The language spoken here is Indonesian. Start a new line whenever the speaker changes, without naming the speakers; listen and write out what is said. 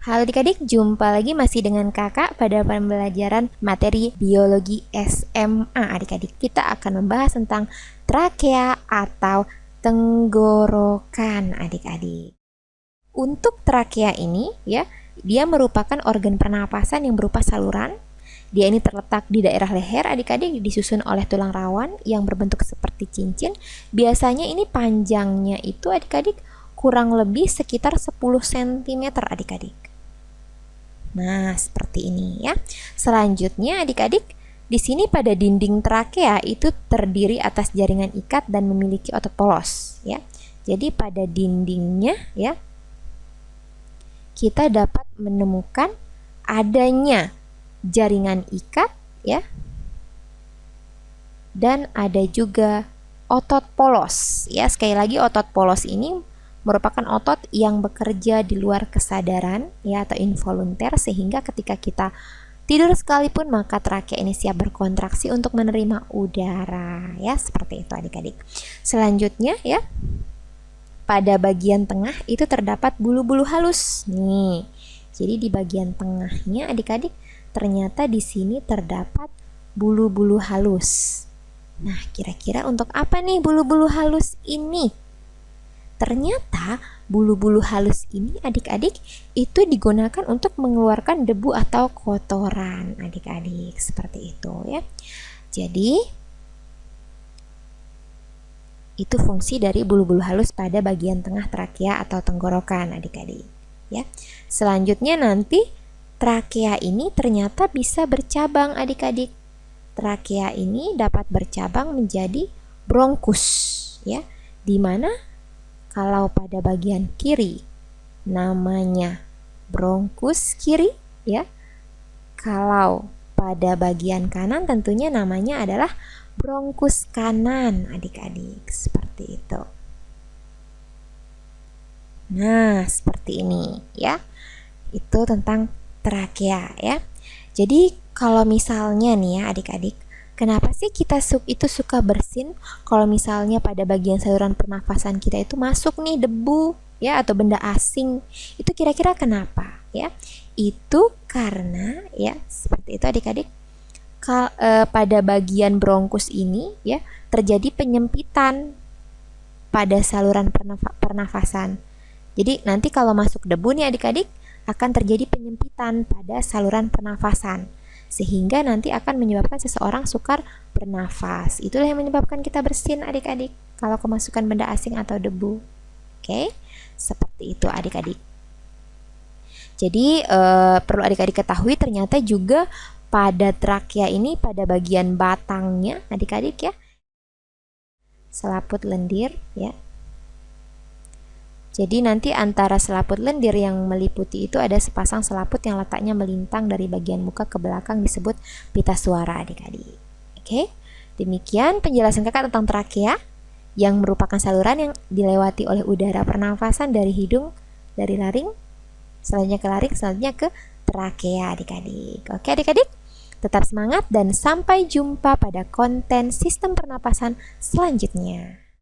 Halo adik-adik, jumpa lagi masih dengan kakak pada pembelajaran materi biologi SMA. Adik-adik, kita akan membahas tentang trakea atau tenggorokan adik-adik. Untuk trakea ini ya, dia merupakan organ pernapasan yang berupa saluran. Dia ini terletak di daerah leher adik-adik, disusun oleh tulang rawan yang berbentuk seperti cincin. Biasanya ini panjangnya itu adik-adik kurang lebih sekitar 10 cm adik-adik. Nah, seperti ini ya. Selanjutnya adik-adik, di sini pada dinding trakea itu terdiri atas jaringan ikat dan memiliki otot polos ya. Jadi pada dindingnya ya, kita dapat menemukan adanya jaringan ikat ya. Dan ada juga otot polos ya. Sekali lagi, otot polos ini merupakan otot yang bekerja di luar kesadaran ya, atau involunter, sehingga ketika kita tidur sekalipun maka trakea ini siap berkontraksi untuk menerima udara ya, seperti itu adik-adik. Selanjutnya ya, pada bagian tengah itu terdapat bulu-bulu halus nih. Jadi di bagian tengahnya adik-adik, ternyata di sini terdapat bulu-bulu halus. Nah, kira-kira untuk apa nih bulu-bulu halus ini? Ternyata bulu-bulu halus ini adik-adik itu digunakan untuk mengeluarkan debu atau kotoran adik-adik, seperti itu ya. Jadi itu fungsi dari bulu-bulu halus pada bagian tengah trakea atau tenggorokan adik-adik ya. Selanjutnya nanti trakea ini ternyata bisa bercabang adik-adik. Trakea ini dapat bercabang menjadi bronkus ya, di mana kalau pada bagian kiri namanya bronkus kiri ya. Kalau pada bagian kanan tentunya namanya adalah bronkus kanan adik-adik, seperti itu. Nah, seperti ini ya. Itu tentang trakea ya. Jadi kalau misalnya nih ya adik-adik, kenapa sih kita itu suka bersin kalau misalnya pada bagian saluran pernafasan kita itu masuk nih debu ya, atau benda asing? Itu kira-kira kenapa ya? Itu karena ya, seperti itu adik-adik, pada bagian bronkus ini ya terjadi penyempitan pada saluran pernafasan. Jadi nanti kalau masuk debu nih adik-adik, akan terjadi penyempitan pada saluran pernafasan, sehingga nanti akan menyebabkan seseorang sukar bernafas. Itulah yang menyebabkan kita bersin adik-adik kalau kemasukan benda asing atau debu. Oke, seperti itu adik-adik. Jadi perlu adik-adik ketahui ternyata juga pada trakea ini, pada bagian batangnya adik-adik ya, selaput lendir ya. Jadi nanti antara selaput lendir yang meliputi itu ada sepasang selaput yang letaknya melintang dari bagian muka ke belakang, disebut pita suara adik-adik. Oke, demikian penjelasan kakak tentang trakea, yang merupakan saluran yang dilewati oleh udara pernafasan dari hidung, dari laring, selanjutnya ke laring, selanjutnya ke trakea adik-adik. Oke adik-adik, tetap semangat dan sampai jumpa pada konten sistem pernapasan selanjutnya.